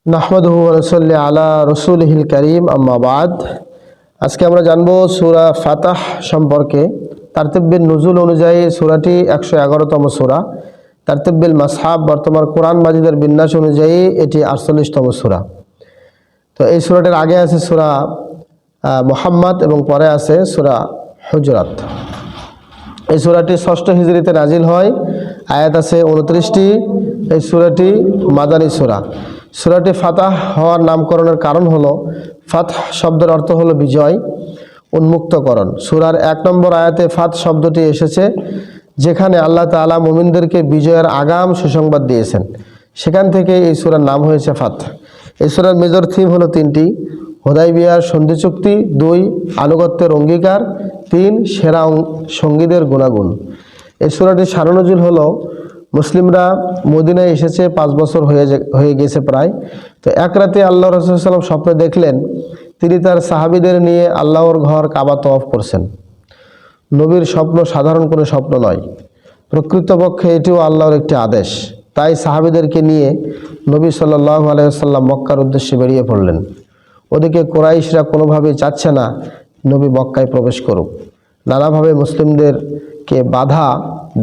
নাহমাদুহু ওয়া নুসাল্লি আলা রাসূলিহিল কারীম আম্মা বাদ। আজকে আমরা জানব সূরা ফাতাহ সম্পর্কে। তারতিবিল নুজুল অনুযায়ী সূরাটি 111তম সূরা। তারতিবিল মাসহাব বর্তমান কোরআন মাজিদের বিন্যাস অনুযায়ী এটি 48তম সূরা। তো এই সূরাটির আগে আছে সূরা মুহাম্মদ এবং পরে আছে সূরা হুজরাত। এই সূরাটি 6ষ্ঠ হিজরিতে নাজিল হয়, আয়াত আছে 29টি। এই সূরাটি মাদানী সূরা। সূরাটি ফাতাহ হওয়ার নামকরণের কারণ হলো ফাতহ শব্দের অর্থ হলো বিজয়, উন্মুক্তকরণ। সূরার 1 নম্বর আয়াতে ফাত শব্দটি এসেছে, যেখানে আল্লাহ তাআলা মুমিনদেরকে বিজয়ের আগাম সুসংবাদ দিয়েছেন। সেখান থেকে এই সূরার নাম হয়েছে ফাত। এই সূরার মেজর থিম হলো 3টি: হুদাইবিয়ার সন্ধি চুক্তি, 2 আনুগত্যের অঙ্গীকার, 3 সেরা সঙ্গীদের গুণাগুণ। এই সূরাটির সারনজুল হলো মুসলিমরা মদিনায় এসেছে 5 বছর হয়ে গেছে প্রায়। তো এক রাতে আল্লাহ রাসূল সাল্লাল্লাহু আলাইহি ওয়াসাল্লাম স্বপ্নে দেখলেন তিনি তার সাহাবীদের নিয়ে আল্লাহর ঘর কাবা তওয়াফ করছেন। নবীর স্বপ্ন সাধারণ কোনো স্বপ্ন নয়, প্রকৃতপক্ষে এটিও আল্লাহর একটি আদেশ। তাই সাহাবীদেরকে নিয়ে নবী সাল্লাল্লাহু আলাইহি ওয়াসাল্লাম মক্কার উদ্দেশ্যে বেরিয়ে পড়লেন। ওদিকে কুরাইশরা কোনোভাবেই চাচ্ছে না নবী মক্কায় প্রবেশ করুক। নানাভাবে মুসলিমদেরকে বাধা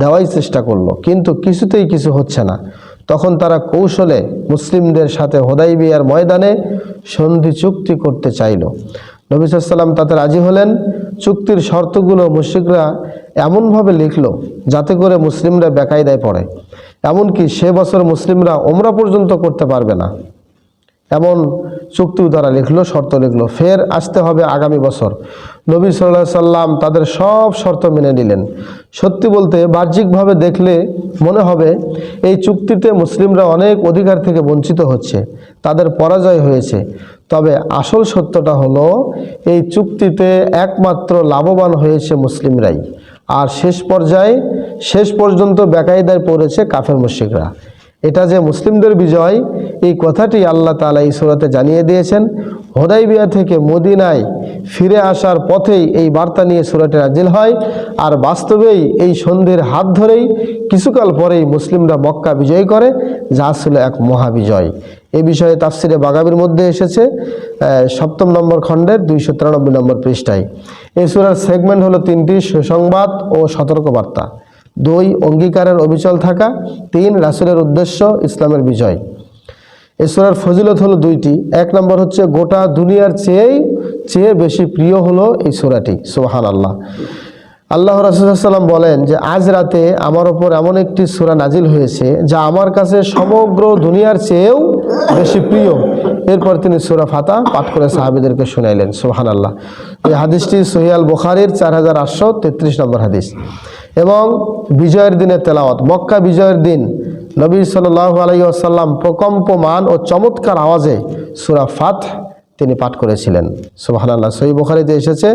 দেওয়াই চেষ্টা করলো, কিন্তু কিছুতেই কিছু হচ্ছে না। তখন তারা কৌশলে মুসলিমদের সাথে হুদাইবিয়ার ময়দানে সন্ধি চুক্তি করতে চাইল। নবী সাল্লাল্লাহু আলাইহি ওয়াসাল্লাম তাতে রাজি হলেন। চুক্তির শর্তগুলো মুশরিকরা এমনভাবে লিখল যাতে করে মুসলিমরা বেকায়দায় পড়ে। এমনকি সে বছর মুসলিমরা ওমরা পর্যন্ত করতে পারবে না, এমন চুক্তিও তারা লিখলো, শর্ত লিখলো। ফের আসতে হবে আগামী বছর। নবী সাল্লাল্লাহু আলাইহি সাল্লাম তাদের সব শর্ত মেনে নিলেন। সত্যি বলতে বাহ্যিকভাবে দেখলে মনে হবে এই চুক্তিতে মুসলিমরা অনেক অধিকার থেকে বঞ্চিত হচ্ছে, তাদের পরাজয় হয়েছে। তবে আসল সত্যটা হলো এই চুক্তিতে একমাত্র লাভবান হয়েছে মুসলিমরাই, আর শেষ পর্যন্ত বেকায়দায় পড়েছে কাফের মুশরিকরা। এটা যে মুসলিমদের বিজয়, এই কথাটি আল্লাহ তাআলা এই সূরাতে জানিয়ে দিয়েছেন। হুদাইবিয়া থেকে মদিনায় ফিরে আসার পথেই এই বার্তা নিয়ে সূরাটি নাজিল হয়। আর বাস্তবেই এই সন্ধির হাত ধরেই কিছুকাল পরেই মুসলিমরা মক্কা বিজয় করে, যা ছিল এক মহাবিজয়। এই বিষয়ে তাফসিরে বাগাবীর মধ্যে এসেছে 7ম নম্বর খণ্ডের 293 নম্বর পৃষ্ঠায়। এই সূরার সেগমেন্ট হলো 3টি: সুসংবাদ ও সতর্কবার্তা, 2 অঙ্গীকারের অবিচল থাকা, 3 রাসূলের উদ্দেশ্য ইসলামের বিজয়। এই সূরার ফজিলত হলো 2টি। 1 নম্বর হচ্ছে গোটা দুনিয়ার চেয়ে বেশি প্রিয় হলো এই সূরাটি। সুবহানাল্লাহ। আল্লাহ রাসূল সাল্লাল্লাহু আলাইহি ওয়াসাল্লাম বলেন যে আজ রাতে আমার ওপর এমন একটি সূরা নাজিল হয়েছে যা আমার কাছে সমগ্র দুনিয়ার চেয়েও বেশি প্রিয়। এরপর তিনি সূরা ফাতাহ পাঠ করে সাহাবীদেরকে শোনাইলেন। সুবহানাল্লাহ। এই হাদিসটি সহিহ আল বুখারীর 4833 নম্বর হাদিস। এবং বিজয়ের দিনের তেলাওয়াত, মক্কা বিজয়ের দিন নবী সাল্লাল্লাহু আলাইহি ওয়াসাল্লাম প্রকম্পমান ও চমৎকার আওয়াজে সূরা ফাতহ তিনি পাঠ করেছিলেন। সুবহানাল্লাহ। সহিহ বুখারীতে এসেছে,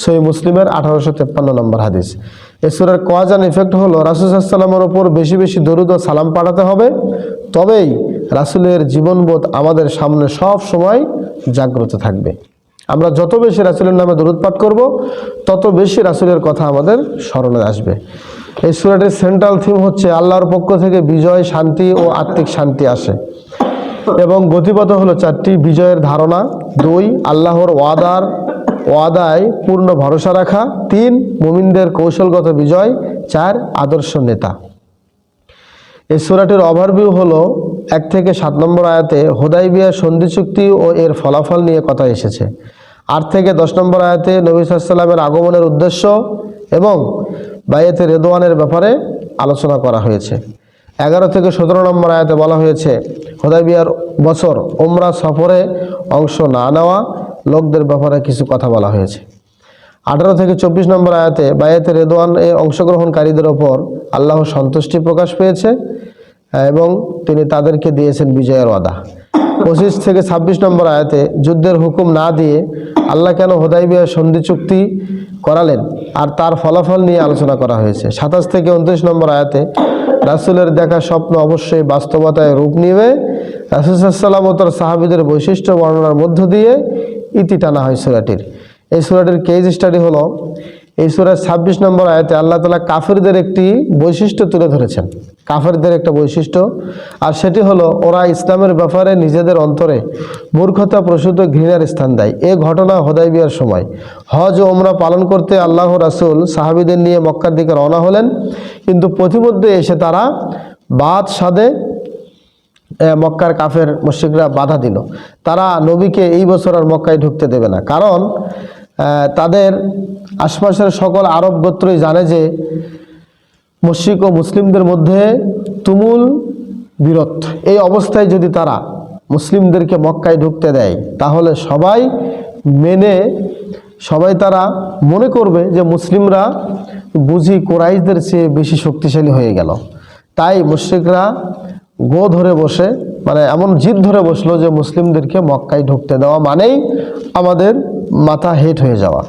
সহিহ মুসলিমের 1853 নম্বর হাদিস। এই সূরার কোয়াজান ইফেক্ট হলো রাসূল সাল্লাল্লাহু আলাইহি ওয়াসাল্লামের উপর বেশি বেশি দরুদ ও সালাম পাঠাতে হবে, তবেই রাসূলের জীবনবোধ আমাদের সামনে সব সময় জাগ্রত থাকবে। আমরা যত বেশি রাসূলের নামে দরুদ পাঠ করব, তত বেশি রাসূলের কথা আমাদের স্মরণে আসবে। এই সূরাটির সেন্ট্রাল থিম হচ্ছে আল্লাহর পক্ষ থেকে বিজয়, শান্তি ও আত্মিক শান্তি আসে। এবং গতিপথ হলো 4টি: বিজয়ের ধারণা, 2 আল্লাহর ওয়াদায় পূর্ণ ভরসা রাখা, 3 মুমিনদের কৌশলগত বিজয়, 4 আদর্শ নেতা। এই সূরাটির ওভারভিউ হলো 1 থেকে 7 নম্বর আয়াতে হুদাইবিয়া সন্ধি চুক্তি ও এর ফলাফল নিয়ে কথা এসেছে। 8 থেকে 10 নম্বর আয়াতে নবী সাল্লাল্লাহু আলাইহি ওয়াসাল্লামের আগমনের উদ্দেশ্য এবং বায়াতে রিদওয়ানের ব্যাপারে আলোচনা করা হয়েছে। 11 থেকে 17 নম্বর আয়াতে বলা হয়েছে হুদাইবিয়ার বছর উমরা সফরে অংশ না নেওয়া লোকদের ব্যাপারে কিছু কথা বলা হয়েছে। 18 থেকে 24 নম্বর আয়াতে বায়াতে রিদওয়ানে অংশগ্রহণকারীদের ওপর আল্লাহর সন্তুষ্টি প্রকাশ পেয়েছে এবং তিনি তাদেরকে দিয়েছেন বিজয়ের ওয়াদা। 25 থেকে 26 নম্বর আয়াতে যুদ্ধের হুকুম না দিয়ে আল্লাহ কেন হুদাইবিয়া সন্ধি চুক্তি করালেন আর তার ফলাফল নিয়ে আলোচনা করা হয়েছে। 27 থেকে 29 নম্বর আয়াতে রাসূলের দেখা স্বপ্ন অবশ্যই বাস্তবতায় রূপ নেবে। রাসূল সাল্লাল্লাহু আলাইহি ওয়াসাল্লাম ও তার সাহাবীদের বৈশিষ্ট্য বর্ণনার মধ্য দিয়ে ইতি টানা হয় সূরাটির। এই সূরাটির কেস স্টাডি হলো এই সূরার 26 নম্বর আয়াতে আল্লাহ তাআলা কাফেরদের একটি বৈশিষ্ট্য তুলে ধরেছেন। কাফেরদের একটা বৈশিষ্ট্য, আর সেটি হলো ওরা ইসলামের ব্যাপারে নিজেদের অন্তরে মূর্খতা প্রসূত ঘৃণার স্থান দেয়। এ ঘটনা হুদায়বিয়ার সময় হজ ও ওমরা পালন করতে আল্লাহ রাসূল সাহাবীদের নিয়ে মক্কার দিকে রওনা হলেন, কিন্তু পথিমধ্যে এসে তারা বাদ সাদে মক্কার কাফের মুশরিকরা বাধা দিল। তারা নবীকে এই বছর আর মক্কায় ঢুকতে দেবে না, কারণ তাদের আশপাশের সকল আরব গোত্রই জানে যে মুশরিক ও মুসলিমদের মধ্যে তুমুল বিরোধ। এই অবস্থায় যদি তারা মুসলিমদেরকে মক্কায় ঢুকতে দেয় তাহলে সবাই তারা মনে করবে যে মুসলিমরা বুঝি কুরাইশদের চেয়ে বেশি শক্তিশালী হয়ে গেল। তাই মুশরিকরা ধরে বসে এমন জিদ ধরে বসলো যে মুসলিমদেরকে মক্কায় ঢুকতে দেওয়া মানেই আমাদের মাথা হেট হয়ে যাওয়া।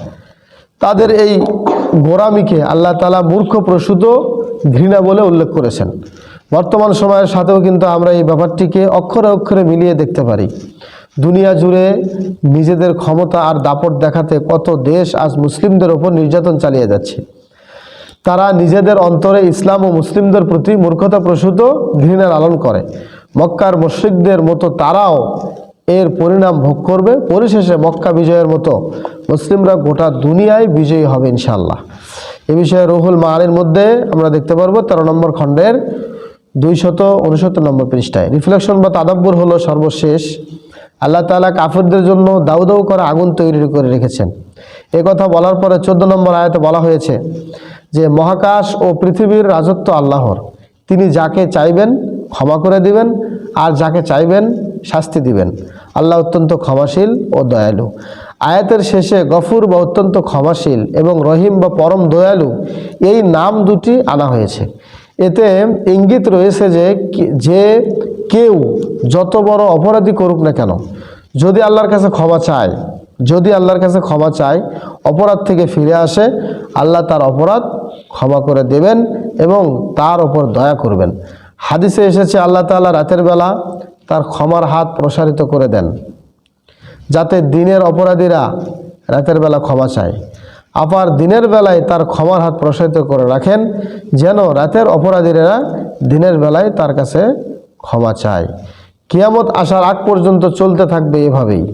তাদের এই গোঁড়ামিকে আল্লাহ তাআলা মূর্খ প্রসূত ঘৃণা বলে উল্লেখ করেছেন। বর্তমান সময়ের সাথেও কিন্তু আমরা এই ব্যাপারটিকে অক্ষরে অক্ষরে মিলিয়ে দেখতে পারি। দুনিয়া জুড়ে নিজেদের ক্ষমতা আর দাপট দেখাতে কত দেশ আজ মুসলিমদের ওপর নির্যাতন চালিয়ে যাচ্ছে। তারা নিজেদের অন্তরে ইসলাম ও মুসলিমদের প্রতি মূর্খতা প্রসূত ঘৃণা লালন করে। মক্কার মুশরিকদের মতো তারাও এর পরিণাম ভোগ করবে। পরিশেষে মক্কা বিজয়ের মতো মুসলিমরা গোটা দুনিয়ায় বিজয়ী হবে ইনশাআল্লাহ। এ বিষয়ে রুহুল মাআনির মধ্যে আমরা দেখতে পারবো 13 নম্বর খণ্ডের 269 নম্বর পৃষ্ঠায়। রিফ্লেকশন বা তাদাব্বুর হলো সর্বশেষ। আল্লাহ তাআলা কাফেরদের জন্য দাউ দাউ করে আগুন তৈরি করে রেখেছেন। এ কথা বলার পরে 14 নম্বর আয়াতে বলা হয়েছে যে মহাকাশ ও পৃথিবীর রাজত্ব আল্লাহর। তিনি যাকে চাইবেন ক্ষমা করে দিবেন আর যাকে চাইবেন শাস্তি দিবেন। আল্লাহ অত্যন্ত ক্ষমাশীল ও দয়ালু। আয়াতের শেষে গফুর বা অত্যন্ত ক্ষমাশীল এবং রহিম বা পরম দয়ালু এই নাম দুটি আনা হয়েছে। এতে ইঙ্গিত রয়েছে যে কেউ যত বড় অপরাধী করুক না কেন, যদি আল্লাহর কাছে ক্ষমা চায় অপরাধ থেকে ফিরে আসে, আল্লাহ তার অপরাধ ক্ষমা করে দেবেন এবং তার ওপর দয়া করবেন। হাদিসে এসেছে আল্লাহ তাআলা রাতের বেলা তার ক্ষমার হাত প্রসারিত করে দেন, যাতে দিনের অপরাধীরা রাতের বেলা ক্ষমা চায়। আবার দিনের বেলায় তার ক্ষমার হাত প্রসারিত করে রাখেন, যেন রাতের অপরাধীরা দিনের বেলায় তার কাছে ক্ষমা চায়। কিয়ামত আসার আগ পর্যন্ত চলতে থাকবে এভাবেই,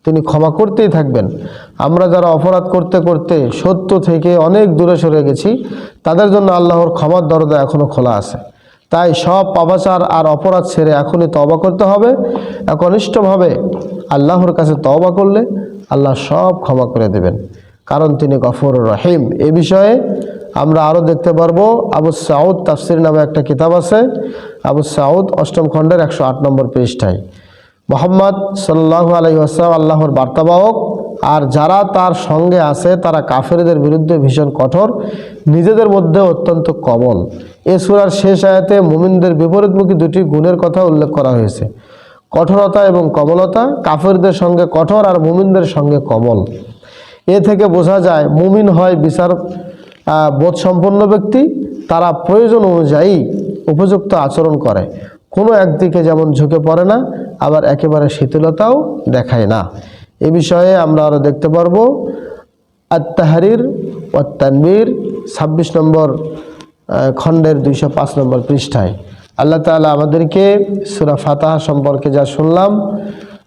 তিনি ক্ষমা করতেই থাকবেন। আমরা যারা অপরাধ করতে করতে সত্য থেকে অনেক দূরে সরে গেছি, তাদের জন্য আল্লাহর ক্ষমার দরজা এখনো খোলা আছে। তাই সব পাপাচার আর অপরাধ ছেড়ে এখনই তওবা করতে হবে। একনিষ্ঠভাবে আল্লাহর কাছে তওবা করলে আল্লাহ সব ক্ষমা করে দেবেন, কারণ তিনি গফুরুর রহিম। এ বিষয়ে আমরা আরও দেখতে পারবো আবু সাউদ তাফসির নামে একটা কিতাব আছে। আবু সাউদ 8ম খণ্ডের 108 নম্বর পৃষ্ঠায় মুহাম্মদ সাল্লাল্লাহু আলাইহি ওয়াসাল্লাম আল্লাহর বার্তাবাহক, আর যারা তার সঙ্গে আছে তারা কাফেরদের বিরুদ্ধে ভীষণ কঠোর, নিজেদের মধ্যে অত্যন্ত কোমল। এ সূরার শেষ আয়াতে মুমিনদের বিপরীতমুখী দুটি গুণের কথা উল্লেখ করা হয়েছে, কঠোরতা এবং কোমলতা। কাফেরদের সঙ্গে কঠোর আর মুমিনদের সঙ্গে কোমল। এ থেকে বোঝা যায় মুমিন হয় বিচার বোধসম্পন্ন ব্যক্তি, তারা প্রয়োজন অনুযায়ী উপযুক্ত আচরণ করে, কোনো একদিকে যেমন ঝুঁকে পড়ে না, আবার একেবারে শিথিলতাও দেখায় না। এ বিষয়ে আমরা আরও দেখতে পারবো আত-তাহরির ওয়া তানবীর 26 নম্বর খণ্ডের 205 নম্বর পৃষ্ঠায়। আল্লাহ তাআলা আমাদেরকে সূরা ফাতিহা সম্পর্কে যা শুনলাম,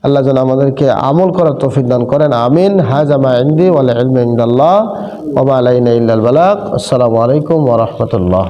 আল্লাহ যেন আমাদেরকে আমল করার তৌফিক দান করেন। আমিন। হাযা মা ইনদি ওয়াল ইলমু ইনদাল্লাহ ওয়া মা আলাইনা ইল্লাল বালাগ। আসসালামু আলাইকুম ওয়া রাহমাতুল্লাহ।